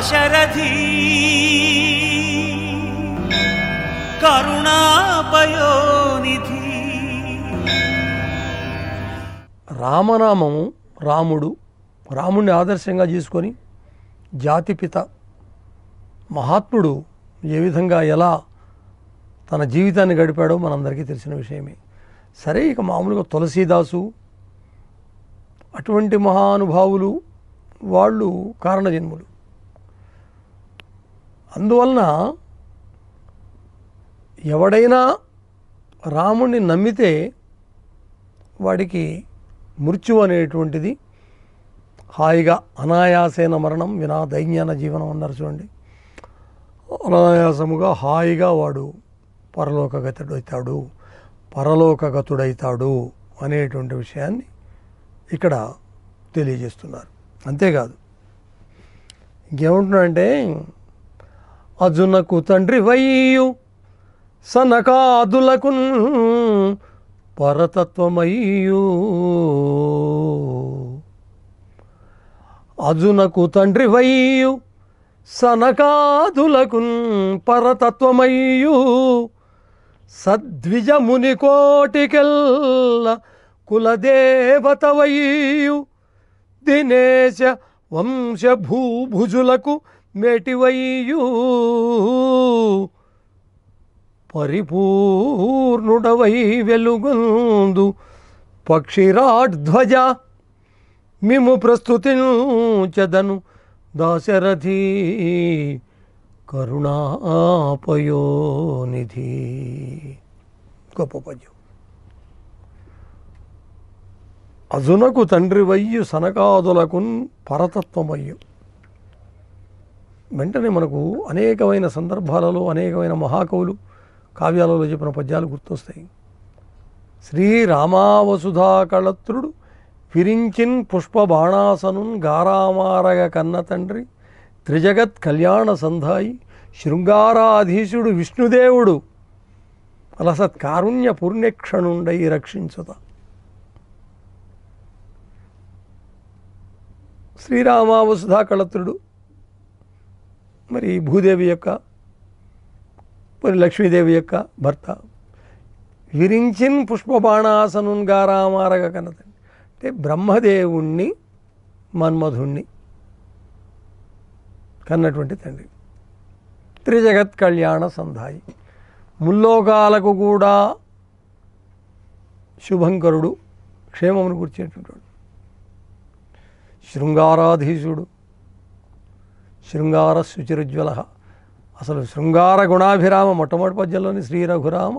దాశరథి కరుణాపయోనిధి. రామనామము రాముడిని ఆదర్శంగా చేసుకొని జాతిపిత మహాత్ముడు ఏ విధంగా ఎలా తన జీవితాన్ని గడిపాడో మనందరికీ తెలిసిన విషయమే. సరే, ఇక మామూలుగా తులసీదాసు అటువంటి మహానుభావులు వాళ్ళు కారణజన్ములు. అందువలన ఎవడైనా రాముడిని నమ్మితే వాడికి మృత్యు అనేటువంటిది హాయిగా అనాయాసేన మరణం వినా దైన్యాన జీవనం అన్నారు చూడండి. అనాయాసముగా హాయిగా వాడు పరలోకగతుడైతాడు అనేటువంటి విషయాన్ని ఇక్కడ తెలియజేస్తున్నారు. అంతేకాదు, ఇంకేమంటున్నాడంటే, అజునకు తండ్రి వయ్యు సనకాదులకు పరతత్వమయ్యు. అజునకు తండ్రి వయ్యు సనకాదులకు పరతత్వమయ్యు. సద్విజముని కోటికెల్ల కులదేవతవయ్యు. దినేశ వంశభూభుజులకు మేటివయ్యు. పరిపూర్ణుడవై వెలుగొందు పక్షిరాడ్ధ్వజ మిము ప్రస్తుతించదను దాశరథి కరుణాపయోనిధి. గొప్ప పద్యం. అజునకు తండ్రి వయ్యు సనకాదులకు పరతత్వమయ్యు. వెంటనే మనకు అనేకమైన సందర్భాలలో అనేకమైన మహాకవులు కావ్యాలలో చెప్పిన పద్యాలు గుర్తొస్తాయి. శ్రీరామావసుధా కళత్రుడు విరించిన్ పుష్పబాణాసనున్ గారామారగ కన్న తండ్రి త్రిజగత్ కళ్యాణ సంధాయి శృంగారాధీశుడు విష్ణుదేవుడు అలసత్ కారుణ్య పూర్ణక్షణుండై రక్షించుత. శ్రీరామావసుధా కళత్రుడు మరి భూదేవి యొక్క మరి లక్ష్మీదేవి యొక్క భర్త. విరించిన్ పుష్పబాణాసనున్ గారామారగ కన్నతండి అంటే బ్రహ్మదేవుణ్ణి మన్మధుణ్ణి కన్నటువంటి తండ్రి. త్రిజగత్ కళ్యాణ సంధాయి ముల్లోకాలకు కూడా శుభంకరుడు, క్షేమమును కూర్చేటువంటి శృంగారాధీశుడు, శృంగార శుచిరుజ్వల. అసలు శృంగార గుణాభిరామ మొట్టమొదటి పద్యంలోని శ్రీ రఘురామ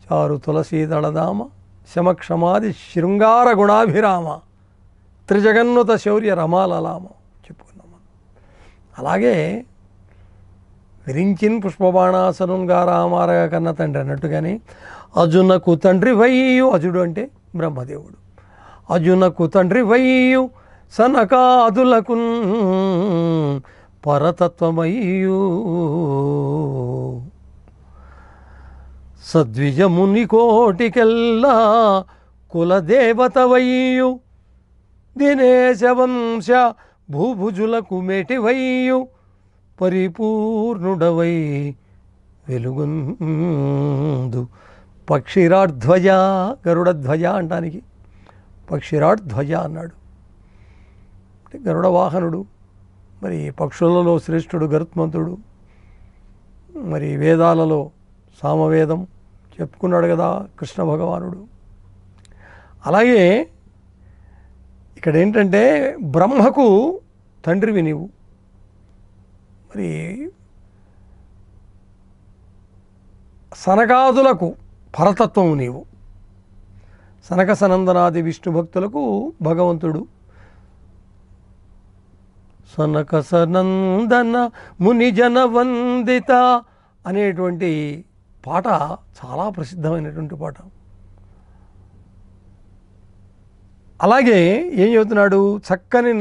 చారు తులసీదళదామ శమక్షమాది శృంగార గుణాభిరామ త్రిజగన్నుత శౌర్య రమాలలామ చెప్పుకున్నాం. అలాగే విరించిన్ పుష్పబాణాసనున్ గారామారగ కన్న తండ్రి అన్నట్టుగానే అజునకు తండ్రి వయ్యు, అజుడు అంటే బ్రహ్మదేవుడు, అజునకు తండ్రి వయ్యు సనకాదులకు పరతత్వమయ్యు. సద్విజముని కోటికెల్లా కులదేవతవయ్యు. దినేశ వంశ భూభుజులకు మేటివయ్యు. పరిపూర్ణుడవై వెలుగొందు పక్షిరాడ్ధ్వజ. గరుడధ్వజ అంటానికి పక్షిరాడ్ధ్వజ అన్నాడు. అంటే గరుడ వాహనుడు, మరి పక్షులలో శ్రేష్ఠుడు గరుత్మంతుడు, మరి వేదాలలో సామవేదం చెప్పుకున్నాడు కదా కృష్ణ భగవానుడు. అలాగే ఇక్కడ ఏంటంటే బ్రహ్మకు తండ్రివి నీవు, మరి సనకాదులకు పరతత్వము నీవు. సనక సనందనాది విష్ణు భక్తులకు భగవంతుడు. సనక సనందన మునిజన వందిత అనేటువంటి పాట చాలా ప్రసిద్ధమైనటువంటి పాట. అలాగే ఏం చెబుతున్నాడు, చక్కని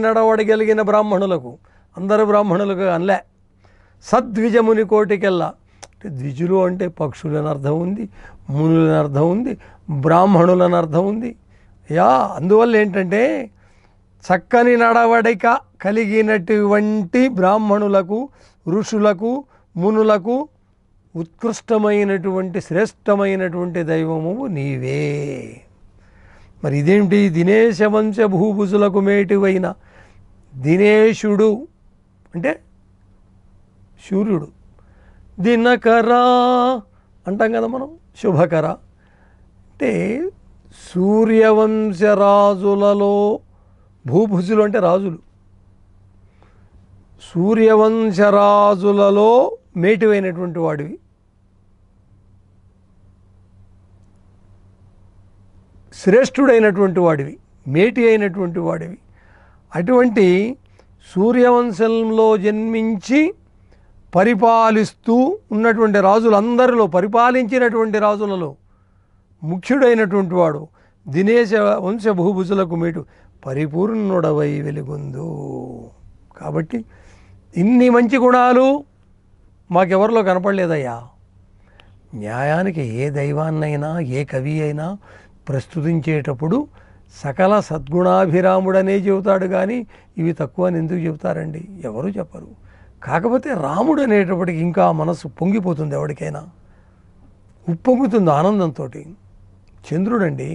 నడవడగలిగిన బ్రాహ్మణులకు, అందరు బ్రాహ్మణులకు అనలే, సద్విజముని కోటికెల్లా. అంటే ద్విజులు అంటే పక్షులని అర్థం ఉంది, మునులని అర్థం ఉంది, బ్రాహ్మణులని అర్థం ఉంది. అందువల్ల ఏంటంటే చక్కని నడవడిక కలిగినటువంటి బ్రాహ్మణులకు, ఋషులకు, మునులకు ఉత్కృష్టమైనటువంటి శ్రేష్టమైనటువంటి దైవము నీవే. మరి ఇదేంటి? దినేశ వంశ భూభుజులకు మేటివైన దినేశుడు అంటే సూర్యుడు, దినకర అంటాం కదా మనం, శుభకర అంటే సూర్యవంశరాజులలో భూభుజులు అంటే రాజులు, సూర్యవంశరాజులలో మేటివైనటువంటి వాడివి, శ్రేష్ఠుడైనటువంటి వాడివి, మేటి అయినటువంటి వాడివి. అటువంటి సూర్యవంశంలో జన్మించి పరిపాలిస్తూ ఉన్నటువంటి రాజులందరిలో, పరిపాలించినటువంటి రాజులలో ముఖ్యుడైనటువంటి వాడు దినేశ వంశ భూభుజులకు మేటు పరిపూర్ణుడవై వెలుగొందు. కాబట్టి ఇన్ని మంచి గుణాలు మాకెవరిలో కనపడలేదయ్యా. న్యాయానికి ఏ దైవాన్నైనా ఏ కవి అయినా ప్రస్తుతించేటప్పుడు సకల సద్గుణాభిరాముడనే చెబుతాడు, కానీ ఇవి తక్కువ అని ఎందుకు చెబుతారండి? ఎవరు చెప్పరు. కాకపోతే రాముడు అనేటప్పటికి ఇంకా మనసు పొంగిపోతుంది, ఎవరికైనా ఉప్పొంగుతుంది ఆనందంతో. చంద్రుడండి,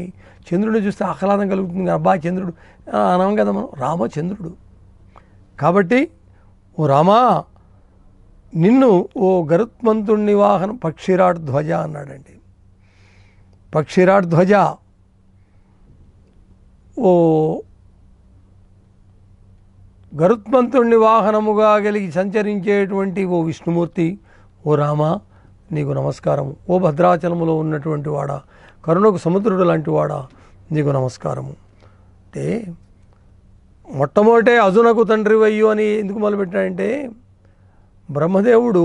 చంద్రుడిని చూస్తే ఆహ్లాదం కలుగుతుంది. అబ్బా చంద్రుడు అనం కదా మనం, రామచంద్రుడు. కాబట్టి ఓ రామా, నిన్ను ఓ గరుత్మంతుణ్ణి వాహనం పక్షిరాట్ ధ్వజ అన్నాడండి. పక్షిరాట్ ధ్వజ, ఓ గరుత్మంతుణ్ణి వాహనముగా కలిగి సంచరించేటువంటి ఓ విష్ణుమూర్తి, ఓ రామ నీకు నమస్కారము. ఓ భద్రాచలములో ఉన్నటువంటి వాడా, కరుణకు సముద్రుడు లాంటి వాడా, నీకు నమస్కారము. అంటే మొట్టమొదటే అజునకు తండ్రి వయ్యు అని ఎందుకు మొదలుపెట్టాడంటే, బ్రహ్మదేవుడు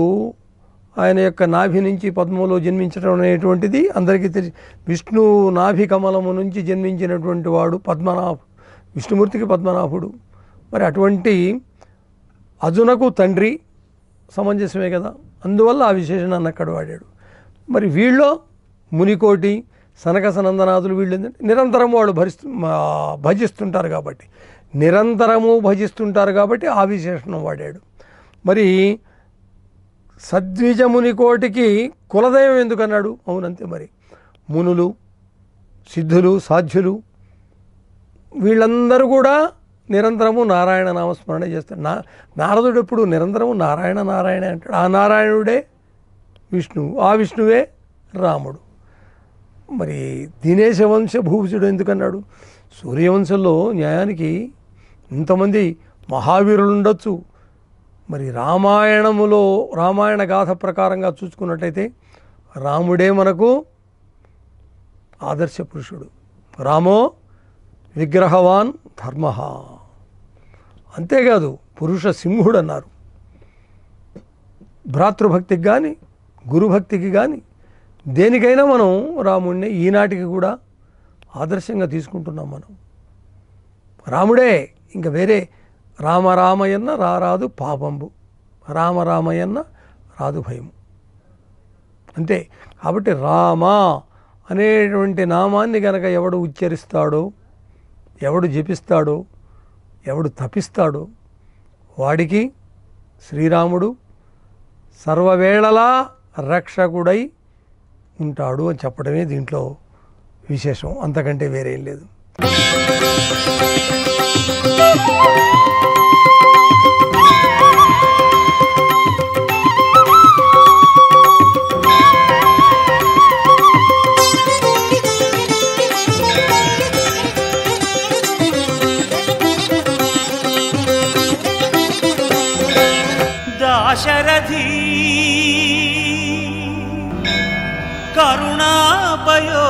ఆయన యొక్క నాభి నుంచి పద్మలో జన్మించడం అనేటువంటిది అందరికీ తెలిసి, విష్ణు నాభి కమలము నుంచి జన్మించినటువంటి వాడు పద్మనాభుడు, విష్ణుమూర్తికి పద్మనాభుడు. మరి అటువంటి అజునకు తండ్రి సమంజసమే కదా, అందువల్ల ఆ విశేషణాన్ని అక్కడ వాడాడు. మరి వీళ్ళో మునికోటి, సనక సనందనాథులు వీళ్ళు నిరంతరము వాళ్ళు భజిస్తుంటారు కాబట్టి, నిరంతరము భజిస్తుంటారు కాబట్టి ఆ విశేషణం వాడాడు. మరి సద్విజమునికోటికి కులదైవం ఎందుకన్నాడు? అవునంతే. మరి మునులు, సిద్ధులు, సాధ్యులు వీళ్ళందరూ కూడా నిరంతరము నారాయణ నామస్మరణ చేస్తాడు. నారదుడు ఎప్పుడు నిరంతరము నారాయణ నారాయణ అంటాడు. ఆ నారాయణుడే విష్ణువు, ఆ విష్ణువే రాముడు. మరి దినేశ వంశ భూభుజుడు ఎందుకన్నాడు? సూర్యవంశంలో న్యాయానికి ఇంతమంది మహావీరులు ఉండొచ్చు. మరి రామాయణములో రామాయణ గాథ ప్రకారంగా చూసుకున్నట్టయితే రాముడే మనకు ఆదర్శ పురుషుడు. రామో విగ్రహవాన్ ధర్మ. అంతేకాదు పురుష సింహుడు అన్నారు. భ్రాతృభక్తికి కానీ గురుభక్తికి కానీ దేనికైనా మనం రాముడిని ఈనాటికి కూడా ఆదర్శంగా తీసుకుంటున్నాం. మనం రాముడే, ఇంకా వేరే రామరామయన్న రారాదు పాపంబు, రామరామయన్న రాదు భయము, అంతే. కాబట్టి రామ అనేటువంటి నామాన్ని కనుక ఎవడు ఉచ్చరిస్తాడో, ఎవడు జపిస్తాడో, ఎవడు తపిస్తాడో వాడికి శ్రీరాముడు సర్వవేళలా రక్షకుడై ఉంటాడు అని చెప్పడమే దీంట్లో విశేషం, అంతకంటే వేరేం లేదు. దాశరథి కరుణాపయో